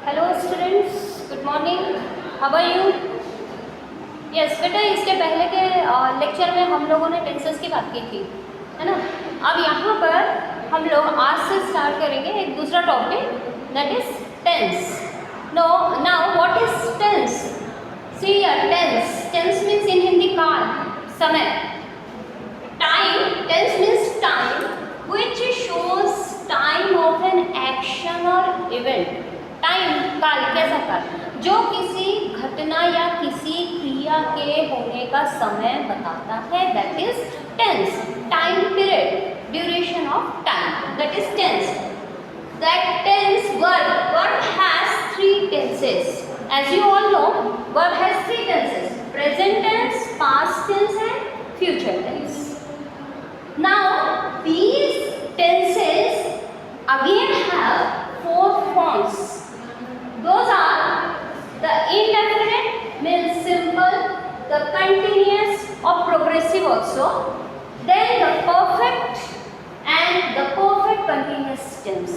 Hello students, good morning. How are you? Yes बेटा, इसके पहले के लेक्चर में हम लोगों ने टेंसेस की बात की थी, है ना। अब यहाँ पर हम लोग आज से स्टार्ट करेंगे एक दूसरा topic, that is tense. No now what is tense? See tense means in Hindi काल, समय, time. Tense means time which shows time of an action or event। Time, काल, कैसा काल? जो किसी घटना या किसी क्रिया के होने का समय बताता है, that is tense. Time period, duration of time, that is tense. That tense verb has three tenses. As you all know, verb has three tenses: present tense, past tense and future tense. Now these tenses again have four forms. Those are the indefinite means simple, the continuous or progressive also, then the perfect and the perfect continuous tense.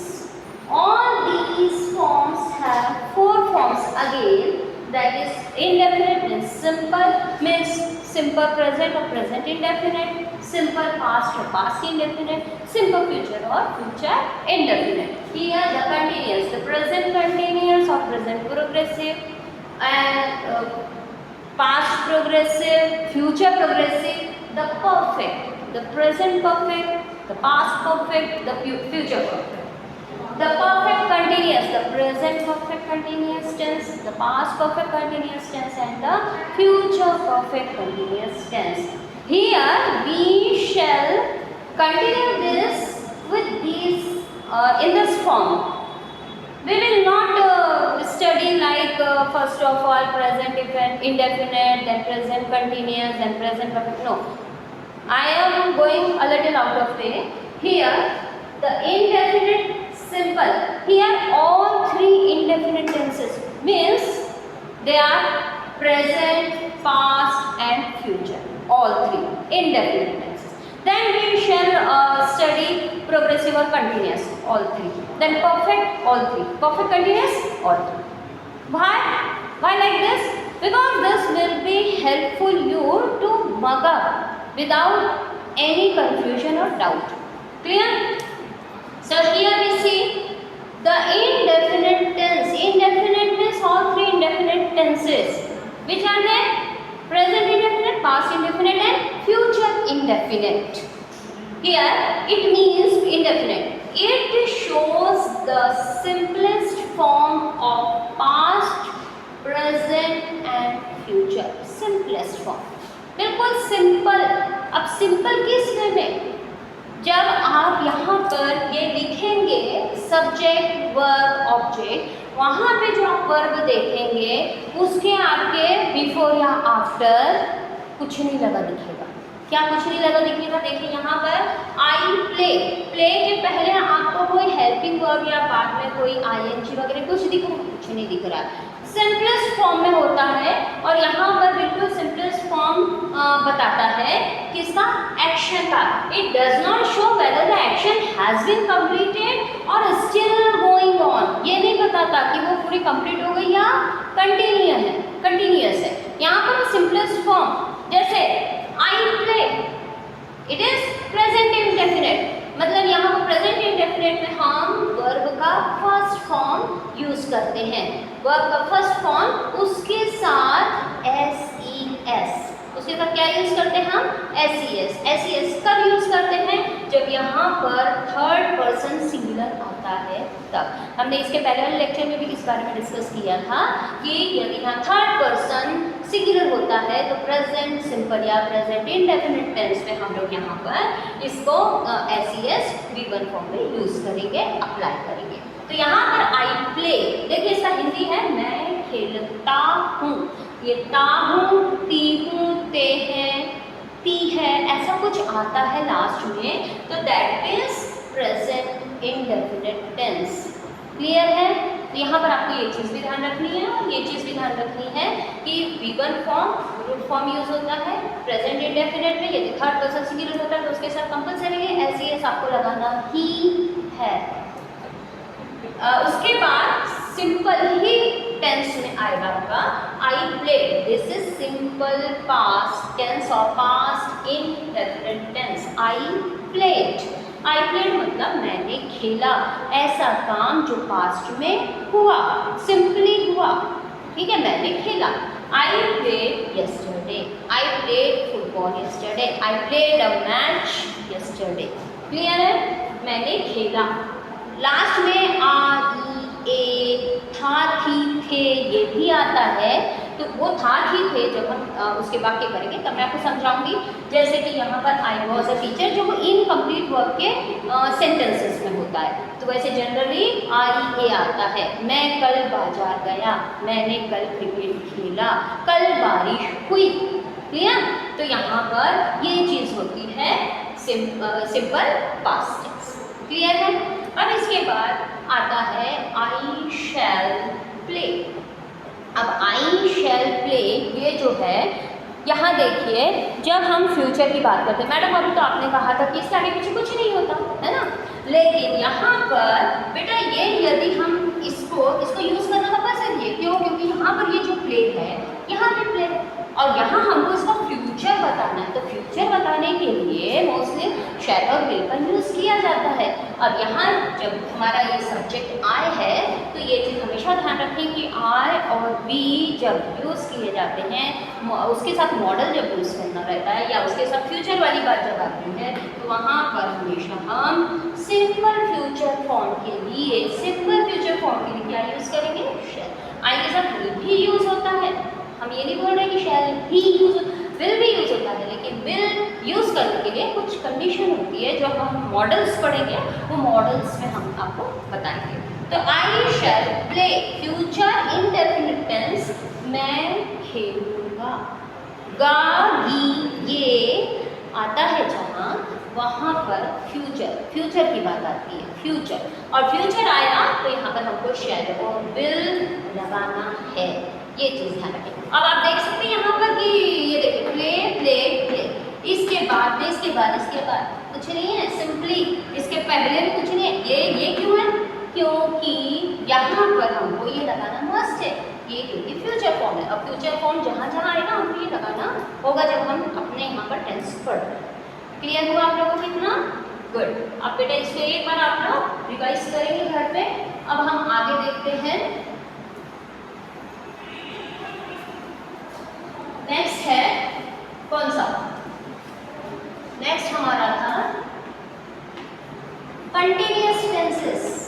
All these forms have four forms again, that is indefinite means simple present or present indefinite, simple past or past indefinite, simple future or future indefinite. Here the continuous, the present continuous or present progressive, and past progressive, future progressive, the perfect, the present perfect, the past perfect, the future perfect. The perfect continuous, the present perfect continuous tense, the past perfect continuous tense and the future perfect continuous tense. Here we shall continue this with these in this form. We will not study like first of all present indefinite, then present continuous, then present perfect. No, I am going a little out of way. Here the indefinite simple. Here all three indefinite tenses means they are present, past and future. All three indefinite tenses. Then we shall study progressive or continuous, all three. Then perfect, all three. Perfect continuous, all three. Why like this? Because this will be helpful you to mug up without any confusion or doubt. Clear? So here we see the indefinite tense. Indefinite means all three indefinite tenses. Which are they? Present indefinite, past indefinite and future indefinite. Here it means indefinite. It shows the simplest form of past, present and future. Simplest form. बिल्कुल simple. अब simple किस वे में? जब आप यहाँ पर ये लिखेंगे सब्जेक्ट वर्ब ऑब्जेक्ट, वहाँ पे जो आप वर्ब देखेंगे उसके आपके बिफोर या आफ्टर कुछ नहीं लगा दिखेगा। क्या कुछ नहीं लगा दिखेगा? देखिए यहाँ पर आई प्ले, प्ले के पहले आपको कोई हेल्पिंग वर्ब या बाद में कोई आईएनजी वगैरह कुछ दिख रहा है? कुछ नहीं दिख रहा है। सिंपलेस्ट फॉर्म में होता है और यहाँ पर बिल्कुल सिंपलेस्ट फॉर्म बताता है किसका? एक्शन का। It does not show whether the action has been completed और स्टिल गोइंग ऑन। ये नहीं बताता कि वो पूरी कंप्लीट हो गई या कंटिन्यूअस है। यहाँ पर सिंपलेस्ट फॉर्म जैसे I play, it is present indefinite, मतलब यहाँ पर प्रेजेंट इंडेफिनिट में हम वर्ब का फर्स्ट फॉर्म यूज करते हैं। वर्ब का फर्स्ट फॉर्म उसके साथ एस, उसके साथ क्या यूज करते हैं हम? एस कब यूज करते हैं? जब यहाँ पर थर्ड पर्सन सिंगुलर आता है तब। हमने इसके पहले वाले लेक्चर में भी इस बारे में डिस्कस किया था कि यदि यहाँ थर्ड पर्सन सिंगुलर होता है तो प्रेजेंट सिंपल या प्रेजेंट इंडेफिनिट टेंस में हम लोग यहाँ पर इसको एस V1 फॉर्म में यूज करेंगे, अप्लाई करेंगे। तो यहाँ पर आई प्ले, देखिए इसका हिंदी है मैं खेलता हूँ। ये ता हूँ, ती हूँ, ते हैं, ती है, ऐसा कुछ आता है लास्ट में, तो that is present indefinite tense. Clear है? तो यहाँ पर आपको ये चीज़ भी ध्यान रखनी है और ये चीज़ भी ध्यान रखनी है कि V1 form root form use होता है प्रेजेंट इंडेफिनिट में। यदि थर्ड पर्सन सिंगुलर होता है तो उसके साथ कंपल्सरी है एस आपको लगाना ही है। उसके बाद सिंपल सिंपल ही टेंस में आएगा आपका I played. This is simple past tense और past indefinite tense. I played, I played मतलब मैंने खेला, ऐसा काम जो पास्ट में हुआ, सिंपली हुआ, ठीक है, मैंने खेला। I played yesterday, I played football yesterday, I played a match yesterday। Clear है, मैंने खेला। लास्ट में आ ई ए था थी थे ये भी आता है, तो वो था थी थे जब हम उसके वाक्य करेंगे तब मैं आपको समझाऊंगी। जैसे कि यहाँ पर आई वॉज अ टीचर जो वो इनकम्प्लीट वर्ब के सेंटेंसेस में होता है, तो वैसे जनरली आई ए आता है। मैं कल बाजार गया, मैंने कल क्रिकेट खेला, कल बारिश हुई। क्लियर, तो यहाँ पर ये चीज़ होती है सिंपल पास्ट टेंस। क्लियर है। अब इसके बाद आता है आई शैल प्ले। अब आई शैल प्ले ये जो है, यहाँ देखिए जब हम फ्यूचर की बात करते हैं, मैडम अभी तो आपने कहा था कि इसके आगे पीछे कुछ नहीं होता है ना, लेकिन यहाँ पर बेटा ये यदि हम इसको यूज़ करना कंपल्सरी है। क्यों? क्योंकि यहाँ पर ये जो प्ले है, यहाँ पे प्ले है और यहाँ हमको इसका फ्यूचर बताना है, तो फ्यूचर बताने के लिए मोस्टली शैल और विल का यूज़ किया जाता है। अब यहाँ जब हमारा ये सब्जेक्ट आई है तो ये चीज़ हमेशा ध्यान रखें कि आई और बी जब यूज़ किए जाते हैं, उसके साथ मॉडल जब यूज़ करना रहता है या उसके साथ फ्यूचर वाली बात जब आती है, तो वहाँ पर हमेशा हम सिंपल फ्यूचर फॉर्म के लिए क्या यूज़ करेंगे? शैल। आई के साथ विल भी यूज़ होता है, हम ये नहीं बोल रहे कि शैल ही यूज़, विल भी यूज़ होता है, लेकिन विल यूज़ करने के लिए कुछ कंडीशन होती है जो हम मॉडल्स पढ़ेंगे, वो मॉडल्स में हम आपको बताएंगे। तो आई शैल प्ले फ्यूचर इंडेफिनिट टेंस, मैं खेलूँगा। गी ये आता है जहाँ, वहाँ पर फ्यूचर की बात आती है, फ्यूचर, और फ्यूचर आया तो यहाँ पर हमको शैल और विल लगाना है, ये चीज़ ध्यान रखें। अब आप देख सकते हैं यहाँ पर कि ये देखिए प्ले प्ले प्ले, इसके बाद कुछ नहीं है, सिंपली इसके पहले भी कुछ नहीं है। ये क्यों है? क्योंकि यहाँ पर हमको ये लगाना मस्ट है, ये क्योंकि फ्यूचर फॉर्म है। अब फ्यूचर फॉर्म जहाँ जहाँ आएगा हमको ये लगाना होगा जब हम अपने यहाँ पर टेंस पढ़। क्लियर हुआ आप लोगों को इतना? गुड। अब बेटा इसको एक बार आप लोग रिवाइज करेंगे घर पे। अब हम आगे देखते हैं, नेक्स्ट है कौन सा? नेक्स्ट हमारा था कंटिन्यूअस टेंसेस।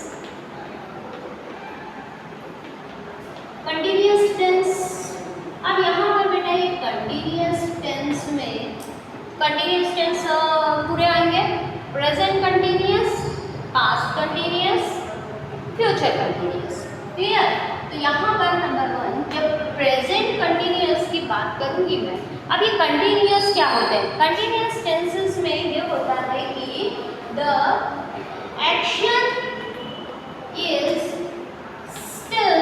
कंटिन्यूअस टेंस, अब यहाँ पर बेटा ये कंटिन्यूअस टेंस में कंटिन्यूअस टेंस पूरे आएंगे, present continuous, past continuous, future continuous. Clear? तो यहाँ पर नंबर 1 जब प्रेजेंट कंटिन्यूअस की बात करूँगी मैं, अब ये कंटिन्यूअस क्या होते हैं? कंटिन्यूअस टेंसेस में ये होता है कि the action is still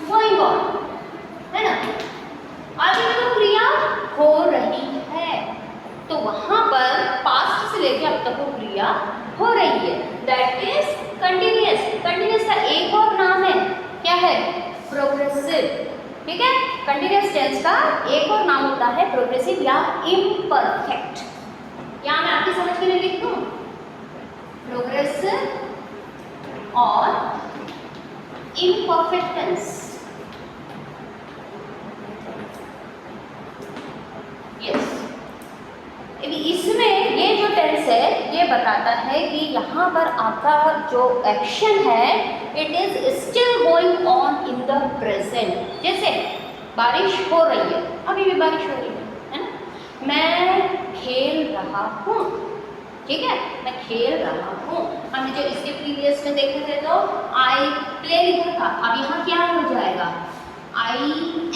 going on, है ना, अभी तो क्रिया हो रही है, तो वहाँ पर पास्ट से लेकर अब तक वो क्रिया हो रही है, दैट इज कंटिन्यूअस। कंटिन्यूअस का एक और नाम है, क्या है? प्रोग्रेसिव। ठीक है, कंटिन्यूअस टेंस का एक और नाम होता है प्रोग्रेसिव या इम्परफेक्ट। यहाँ मैं आपकी समझ के लिए लिख दूँ, प्रोग्रेसिव और इम्परफेक्ट टेंस। यस, इसमें ये जो टेंस है ये बताता है कि यहाँ पर आपका जो एक्शन है it is still going on in the present. जैसे बारिश हो रही है, अभी भी बारिश हो रही है ना, मैं खेल रहा हूँ, ठीक है, मैं खेल रहा हूँ। हमने जो इसके प्रीवियस में देखे थे तो आई प्ले लिखा था, अब यहाँ क्या हो जाएगा? I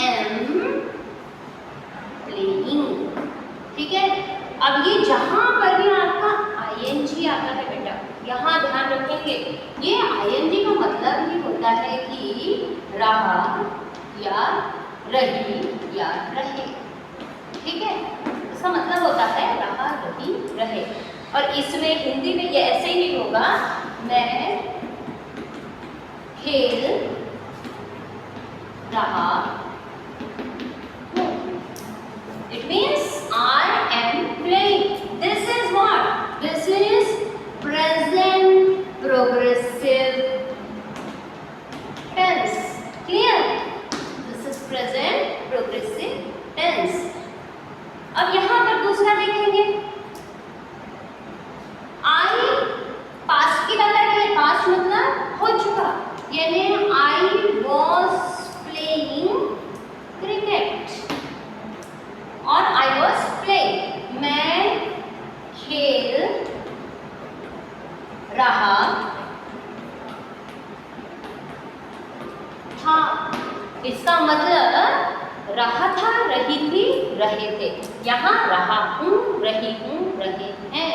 am playing. ठीक है, अब ये जहाँ पर भी आपका आईएनजी आता है बेटा, यहाँ ध्यान रखेंगे, ये आईएनजी का मतलब ही होता है कि रहा या रही या रहे। ठीक है, इसका मतलब होता है रहा रही रहे। और इसमें हिंदी में ये ऐसे ही नहीं होगा, मैं खेल रहा हूँ। It means I am playing. This is what? This is present progressive tense. Clear? This is present progressive tense. अब यहाँ पर दूसरा देखेंगे, I पास्ट की बात आ रही है, पास्ट मतलब हो चुका, यानी I was playing cricket और I was playing, मैं खेल रहा था। इसका मतलब रहा था, रही थी, रहे थे। यहाँ रहा हूँ, रही हूँ, रहे हैं।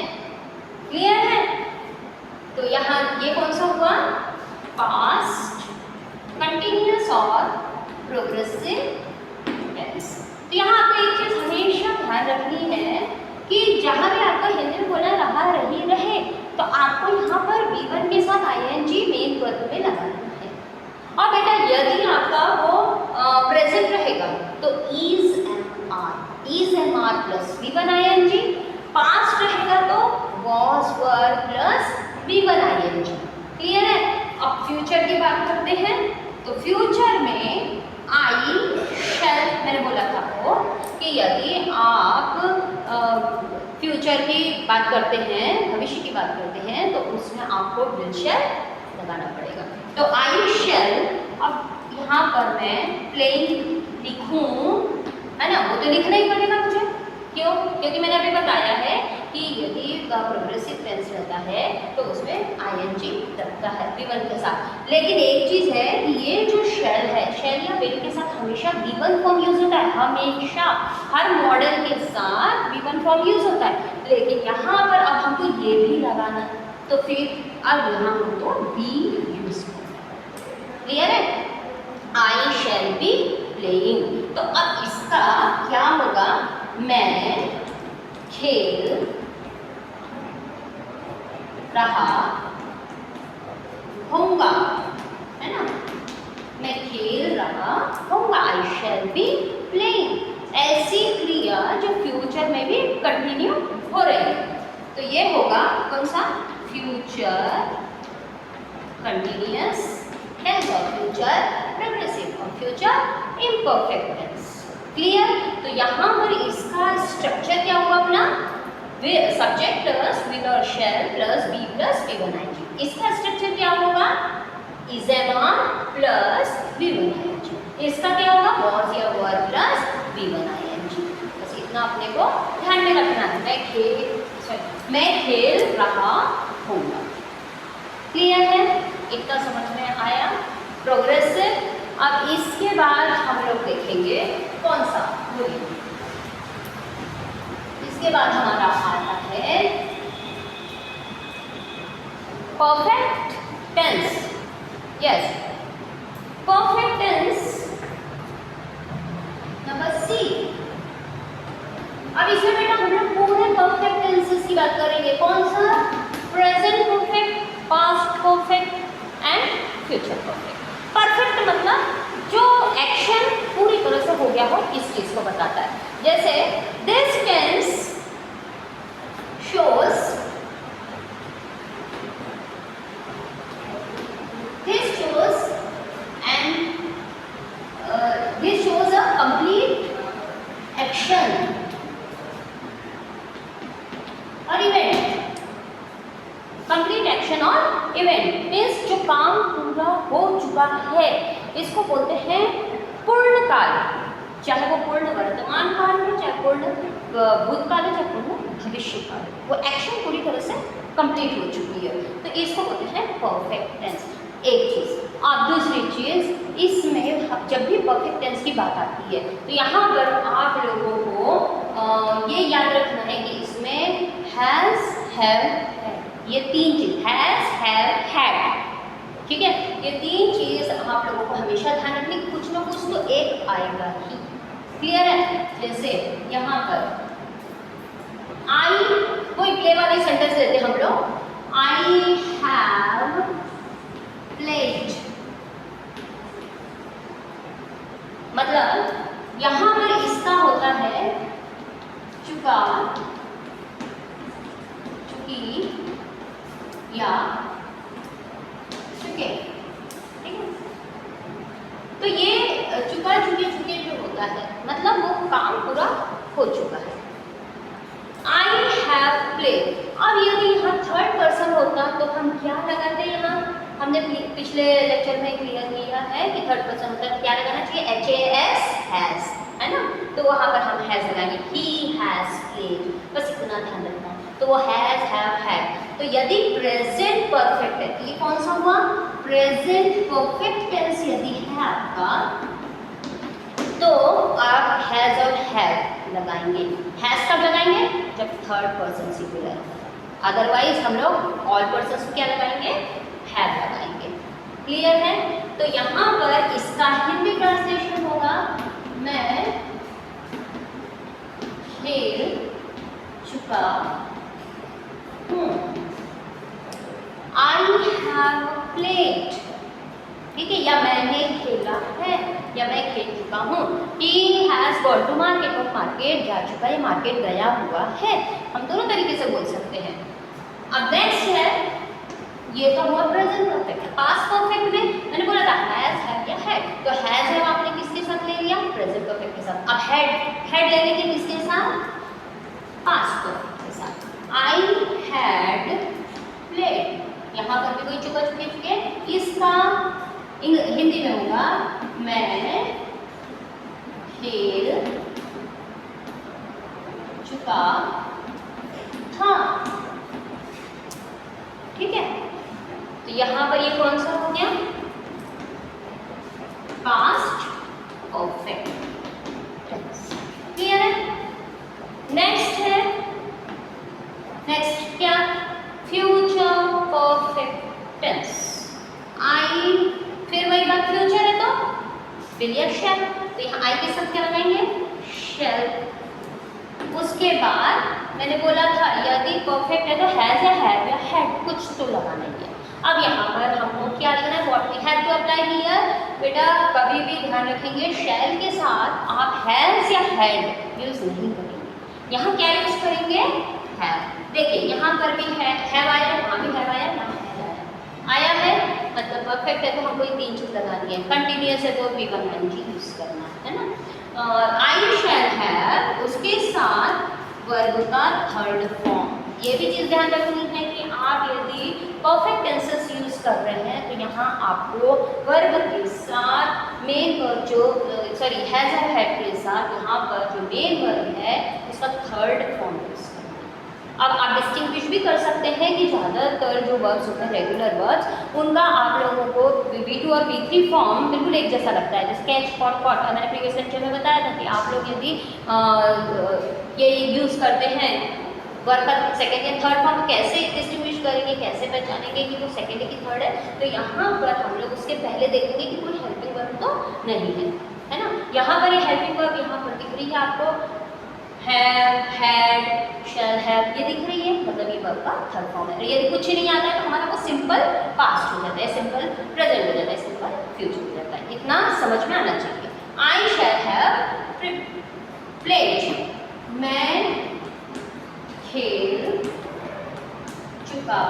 क्लियर है? तो यहाँ ये कौन सा हुआ? पास्ट कंटिन्यूअस और प्रोग्रेसिव टेंस। तो यहाँ आपको एक चीज़ हमेशा ध्यान रखनी है कि जहाँ भी आपको हिंदी में बोला रहा, रही, रहे, तो आपको यहाँ पर V1 के साथ ing मेन वर्ब में लगाना है। और बेटा यदि आपका वो प्रेजेंट रहेगा तो is am are plus V1 ing, past रहेगा तो was were plus V1 ing। Clear है? अब फ्यूचर की बात करते हैं, तो फ्यूचर में आई शैल, मैंने बोला था वो कि यदि आप फ्यूचर की बात करते हैं, भविष्य की बात करते हैं, तो उसमें आपको विल शैल लगाना पड़ेगा। तो आई शैल, अब यहाँ पर मैं प्लेइंग लिखूँ, है ना, वो तो लिखना ही पड़ेगा मुझे। क्यों? क्योंकि मैंने अभी बताया है कि यदि प्रोग्रेसिव टेंस रहता है तो उसमें ing लगता है V1 के साथ। लेकिन एक चीज़ है कि ये जो शैल है, शैल या विल के साथ हमेशा V1 फॉर्म यूज होता है, हमेशा हर मॉडल के साथ V1 फॉर्म यूज होता है। लेकिन यहाँ पर अब हमको ये भी लगाना, तो फिर अब यहाँ हमको बी यूज करना। क्लियर है? आई शैल बी प्लेइंग। तो अब इसका क्या होगा? मैं खेल रहा होऊंगा, है ना, मैं खेल रहा होऊंगा। आई शैल बी प्लेइंग। ऐसी क्रिया जो फ्यूचर में भी कंटिन्यू हो रही है, तो ये होगा कौन सा? फ्यूचर कंटिन्यूअस टेंस और फ्यूचर प्रोग्रेसिव और फ्यूचर इम्परफेक्ट टेंस। क्लियर? तो यहाँ पर इसका स्ट्रक्चर क्या हुआ अपना? सब्जेक्ट प्लस विल और shall plus be plus V1 ing। इसका स्ट्रक्चर क्या होगा? Is am are plus V1 ing। इसका क्या होगा? वॉज या वर प्लस V1 ing। बस इतना अपने को ध्यान में रखना है। मैं खेल रहा होऊंगा। क्लियर है? इतना समझ में आया? प्रोग्रेसिव। अब इसके बाद हम लोग देखेंगे कौन सा? इसके बाद हमारा आता है perfect tense. Yes, perfect tense number C. अब इसमें बेटा हम लोग पूरे परफेक्ट टेंसेस की बात करेंगे। कौन सा? Present perfect, past perfect and future perfect. Perfect मतलब जो एक्शन पूरी तरह से हो गया हो, इस चीज को बताता है। जैसे this tense shows, this shows and this shows a complete action और इवेंट। कंप्लीट एक्शन और इवेंट मीन्स जो काम पूरा हो चुका है, इसको बोलते हैं पूर्ण काल। चाहे वो पूर्ण वर्तमान काल हो, चाहे पूर्ण भूतकाल हो, चाहे पूर्ण भविष्य काल, वो एक्शन पूरी तरह से कंप्लीट हो चुकी है, तो इसको बोलते हैं परफेक्ट टेंस। एक चीज़। अब दूसरी चीज़, इसमें जब भी परफेक्ट टेंस की बात आती है तो यहाँ पर आप लोगों को ये याद रखना है कि इसमें हैज़, हैव, ये तीन चीज, हैज़, हैव, हैड, ठीक है, ये तीन चीज आप लोगों को हमेशा ध्यान रखनी, कुछ ना कुछ तो एक आएगा ही। क्लियर है? जैसे यहाँ पर आई, कोई प्ले वाले सेंटेंस लेते हम लोग। आई हैव प्लेड यहाँ पर इसका होता है चुका, चुकी या चुके, ठीक है। तो ये चुका चुके चुके जो होता है मतलब वो काम पूरा हो चुका है। आई हैव प्लेड, अब यदि यहाँ थर्ड पर्सन होता तो हम क्या लगाते हैं, यहाँ हमने पिछले लेक्चर में क्लियर किया है कि थर्ड पर्सन होता है क्या लगाना चाहिए, HAS हैज, है ना। तो वहाँ पर हम हैज लगाएंगे, ही हैज प्लेड, बस इतना ध्यान रखना। तो वो हैज, हैव, हैड। तो यदि प्रेजेंट परफेक्ट है तो ये कौन सा हुआ, प्रेजेंट परफेक्ट टेंस यदि है आपका तो आप हैज और हैड लगाएंगे। हैज कब लगाएंगे, जब थर्ड पर्सन सिंगुलर है, अदरवाइज हम लोग ऑल पर्सन को क्या लगाएंगे, हैव लगाएंगे। क्लियर है। तो यहाँ पर इसका हिंदी ट्रांसलेशन होगा, मैं खेल चुका हूँ, आई हैव प्लेड, ठीक है, या मैंने खेला है या मैं खेल चुका हूँ। He has gone to market, वो मार्केट जा चुका है, मार्केट गया हुआ है, हम दोनों तरीके से बोल सकते हैं। अब नेक्स्ट है, ये तो हुआ प्रेजेंट परफेक्ट। पास्ट परफेक्ट में मैंने बोला था हैज, हैव या हैड, तो हैज है आपने किसके साथ ले लिया, प्रेजेंट परफेक्ट के साथ। अब हैड, हैड ले लेंगे किसके साथ, पास्ट परफेक्ट के साथ। आई हैड प्लेड, यहाँ पर भी कोई चुका चुके चुके, इसका हिंदी में होगा मैं खेल चुका था, ठीक है। तो यहाँ पर ये कौन सा हो गया, पास्ट परफेक्ट टेंस। क्लियर है। नेक्स्ट है, नेक्स्ट क्या, फ्यूचर परफेक्ट टेंस। आई, फिर वही बात, फ्यूचर है तो विल या शैल, तो यहाँ आई के साथ क्या लगाएंगे, शैल। उसके बाद मैंने बोला था यदि परफेक्ट है तो हैज या हैव या हैड कुछ तो लगाना ही है। अब यहाँ पर हमको क्या लगाना है, what we have to apply here. बेटा कभी भी ध्यान रखेंगे शैल के साथ आप हैज या हैड यूज नहीं करेंगे, यहाँ क्या यूज करेंगे, हैव। देखिए यहाँ पर भी हैव आया, वहाँ भी हैव आया, यहाँ आया है, मतलब परफेक्ट है तो हमको ये तीन चीज लगानी है। कंटिन्यूअस है तो V1 यूज करना है ना। आई शैल हैव, उसके साथ वर्ब का थर्ड फॉर्म। ये भी चीज़ ध्यान रखनी है कि आप यदि परफेक्ट टेंसेस यूज कर रहे हैं तो यहाँ आपको वर्ब के साथ मेन वर्ब जो सॉरी हैज और हैड के साथ यहाँ पर जो मेन वर्ब है उसका थर्ड फॉर्म यूज करना। अब आप डिस्टिंग्विश भी कर सकते हैं कि ज़्यादातर जो वर्ब्स होते हैं रेगुलर वर्ब्स उनका आप लोगों को V2 और V3 फॉर्म बिल्कुल एक जैसा लगता है। जैसे कैच, कॉट, कॉट, मैंने प्रीवियस लेक्चर में बताया था कि आप लोग यदि ये यूज़ करते हैं वर्ब का सेकेंड या थर्ड फॉर्म कैसे डिस्टिंग्विश करेंगे, कैसे पहचानेंगे कि वो सेकेंड है कि थर्ड है, तो यहाँ पर हम लोग उसके पहले देखेंगे कि कोई हेल्पिंग वर्ब तो नहीं है ना। यहाँ पर ये हेल्पिंग वर्ब यहाँ पर दिख रही है आपको, हैव, हैड, शैल हैव, ये दिख रही है, मतलब ये वर्ब का थर्ड फॉर्म है। यदि कुछ नहीं आता है तो हमारा वो सिंपल पास्ट हो जाता है, सिंपल प्रेजेंट हो जाता है, सिंपल फ्यूचर हो जाता है। इतना समझ में आना चाहिए। आई शैल हैव प्लेड, मैं खेल चुका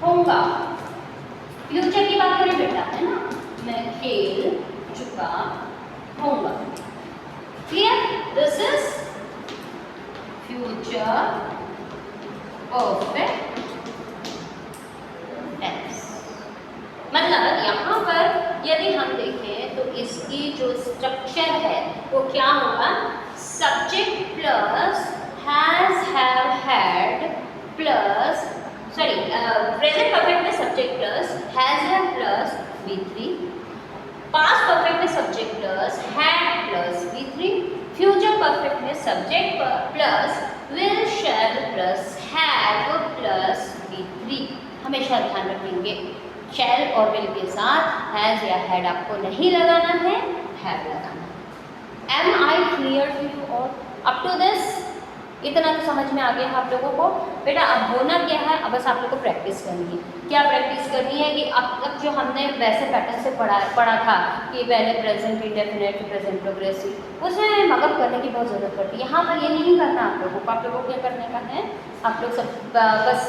होऊंगा। फ्यूचर की बात करें बेटा, है ना, मैं खेल चुका होऊंगा। Clear, this is future perfect tense. मतलब यहाँ पर यदि हम देखें तो इसकी जो स्ट्रक्चर है वो क्या होगा, subject plus has, have, had plus sorry present perfect में subject plus has, have plus V3, past perfect में subject plus had plus V3, future perfect में subject plus will, shall plus have plus V3। हमेशा ध्यान रखेंगे शैल और will के साथ has या हैड आपको नहीं लगाना है, हैव लगाना है। Am I clear to you all up to this? इतना तो समझ में आ गया आप लोगों को। बेटा अब होना क्या है, अब बस आप लोग को प्रैक्टिस करनी है। क्या प्रैक्टिस करनी है कि अब तक जो हमने वैसे पैटर्न से पढ़ा था कि पहले प्रेजेंट इंडेफिनिट प्रेजेंट प्रोग्रेसिव, उसमें मगअप करने की बहुत ज़रूरत पड़ती है। यहाँ पर ये नहीं करना आप लोगों को। आप लोगों को क्या करने का है, आप लोग सब बस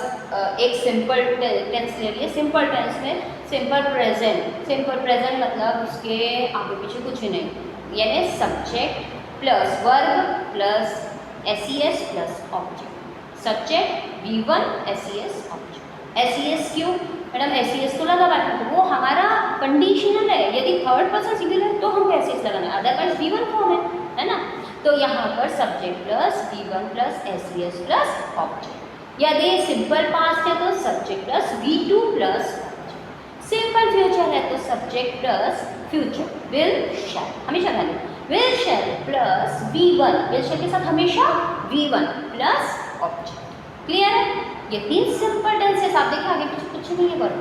एक सिंपल टेंस ले लिए। सिंपल टेंस में सिंपल प्रेजेंट मतलब उसके आगे पीछे कुछ नहीं, यानी subject plus verb plus SES plus object. Subject V1 SES object. SES क्यों मैडम? SES तो लगा बैठा तो वो हमारा कंडीशनल है। यदि थर्ड पर्सन सिंगुलर है तो हमको SES लगाना है, अदरवाइज V1 फॉर्म है ना। तो यहाँ पर subject plus V1 plus SES plus object. यदि सिंपल पास्ट है तो subject plus V2 plus object. Simple future है तो subject plus future will shall, हमेशा value will shall plus V1, will shall के साथ हमेशा V1 प्लस ऑब्जेक्ट। क्लियर है? ये 3 सिंपल टेंसेस आप देखिए, आगे पीछे कुछ नहीं है, verb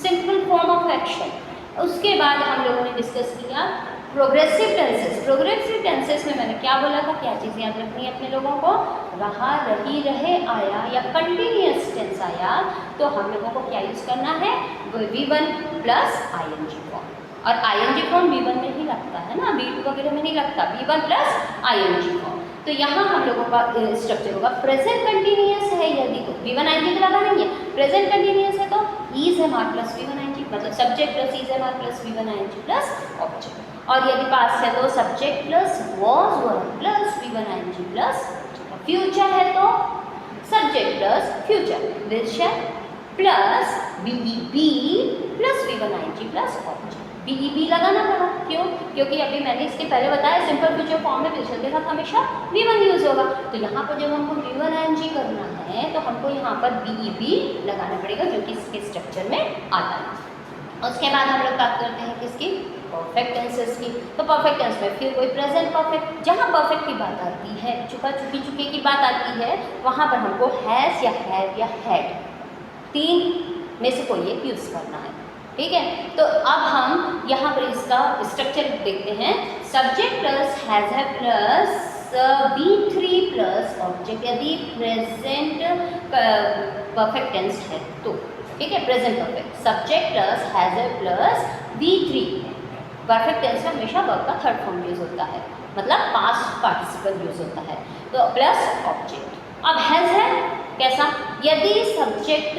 simple form of action. उसके बाद हम लोगों ने डिस्कस किया प्रोग्रेसिव टेंसेस। प्रोग्रेसिव टेंसेस में मैंने क्या बोला था, क्या चीज़ें याद रखनी है अपने लोगों को? रहा, रही, रहे आया या कंटिन्यूअस टेंस आया तो हम लोगों को क्या यूज़ करना है? V1 plus ING form. और ING फॉर्म V1 में ही लगता है ना, V2 वगैरह में नहीं लगता। V1 plus ING form. तो यहाँ हम लोगों का स्ट्रक्चर होगा प्रेजेंट कंटिन्यूअस है यदि तो V1 ING तो लगा नहीं है। प्रेजेंट कंटिन्यूअस है तो is am are plus V1 ING, मतलब subject plus is am are plus V1 ING plus object. और यदि पास्ट है तो subject plus was were plus V1 ING plus. Future है तो subject plus future will shall plus BEB plus V1 ING plus object. BEB लगाना पड़ा, क्यों? क्योंकि अभी मैंने इसके पहले बताया सिंपल फ्यूचर फॉर्म में विल शैल के साथ हमेशा V1 यूज होगा। तो यहाँ पर जब हमको V1 ING करना है तो हमको यहाँ पर BEB लगाना पड़ेगा, जो कि इसके स्ट्रक्चर में आता है। उसके बाद हम लोग बात करते हैं किसकी? परफेक्ट टेंसेस की। तो परफेक्ट टेंस में फिर कोई प्रेजेंट परफेक्ट, जहाँ परफेक्ट की बात आती है, चुके की बात आती है, वहाँ पर हमको हैज़ या हैव या हैड, 3 में से कोई एक यूज़ करना है। ठीक है, तो अब हम यहाँ पर इसका स्ट्रक्चर देखते हैं। सब्जेक्ट प्लस हैज़ है प्लस V3 प्लस ऑब्जेक्ट, यदि प्रेजेंट परफेक्ट टेंस है तो। ठीक है, present perfect subject plus has है प्लस V3। परफेक्ट टेंस में हमेशा वर्ब का थर्ड फॉर्म यूज होता है, मतलब पास्ट पार्टिसिपल यूज होता है, तो प्लस ऑब्जेक्ट। अब हैज़ है कैसा? यदि सब्जेक्ट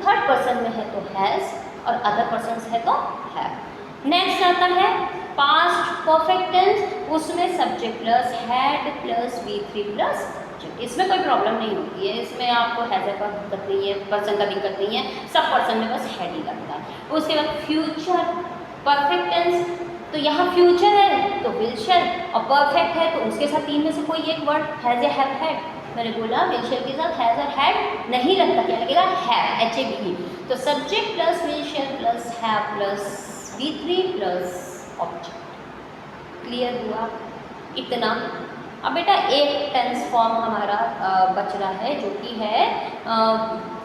थर्ड पर्सन में है तो हैज़ और अदर पर्सन है तो हैव। नेक्स्ट आता है पास्ट परफेक्ट टेंस, उसमें subject plus had plus V3 plus object. इसमें कोई प्रॉब्लम नहीं होती है, इसमें आपको हैज़ का दिक्कत नहीं है, पर्सन का दिक्कत नहीं है, सब पर्सन में बस हैड ही लगता है। उसके बाद फ्यूचर परफेक्ट टेंस, तो यहाँ फ्यूचर है तो विल शैल, और परफेक्ट है तो उसके साथ 3 में से कोई एक वर्ड हैज़ या हैव हैड। मैंने बोला विल शैल के साथ हैज़ और हैड नहीं लगता, क्या लगेगा? Have, HAVE। तो subject plus will shall plus have plus V3 plus object. Clear हुआ इतना? अब बेटा एक टेंस फॉर्म हमारा बच रहा है, जो कि है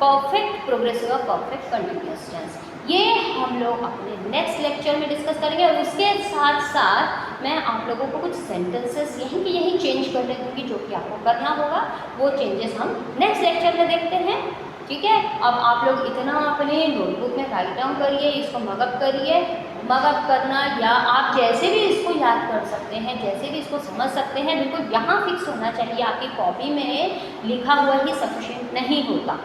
परफेक्ट प्रोग्रेसिव और परफेक्ट कंटिन्यूअस टेंस। ये हम लोग अपने नेक्स्ट लेक्चर में डिस्कस करेंगे, और उसके साथ साथ मैं आप लोगों को कुछ सेंटेंसेस यहीं के यहीं चेंज कर दूँगी, जो कि आपको करना होगा। वो चेंजेस हम नेक्स्ट लेक्चर में देखते हैं। ठीक है, अब आप लोग इतना अपने नोटबुक में राइट डाउन करिए, इसको मगअप करिए। मगअप करना या आप जैसे भी इसको याद कर सकते हैं, जैसे भी इसको समझ सकते हैं, बिल्कुल यहाँ फिक्स होना चाहिए। आपकी कॉपी में लिखा हुआ ही सफिशिएंट नहीं होता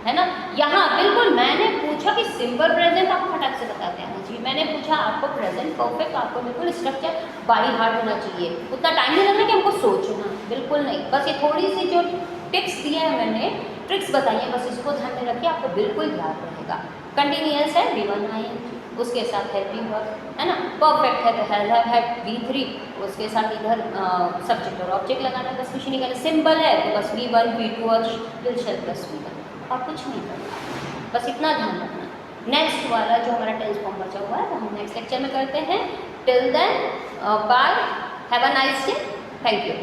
है ना। यहाँ बिल्कुल मैंने पूछा कि सिंपल प्रेजेंट आप फटाक से बताते हैं जी, मैंने पूछा आपको प्रेजेंट परफेक्ट, आपको बिल्कुल स्ट्रक्चर बाई हार्ट होना चाहिए। उतना टाइम नहीं लगना कि हमको सोचना, बिल्कुल नहीं। बस ये थोड़ी सी जो टिप्स दिया है मैंने, ट्रिक्स बताई हैं, बस इसको ध्यान में रखिए, आपको बिल्कुल याद रहेगा। कंटिन्यूअस है V1 ING, उसके साथ हेल्पिंग वर्ब है ना। परफेक्ट है तो हैव हैड V3, उसके साथ इधर सब्जेक्ट और ऑब्जेक्ट लगाना, बस कुछ नहीं करना। सिंपल है तो बस V1 V2 और विल शैल प्लस V1, और कुछ नहीं करना, बस इतना ध्यान रखना। नेक्स्ट वाला जो हमारा टेंस फॉर्म बचा हुआ है वो हम नेक्स्ट लेक्चर में करते हैं। Till then bye, have a nice day, thank you.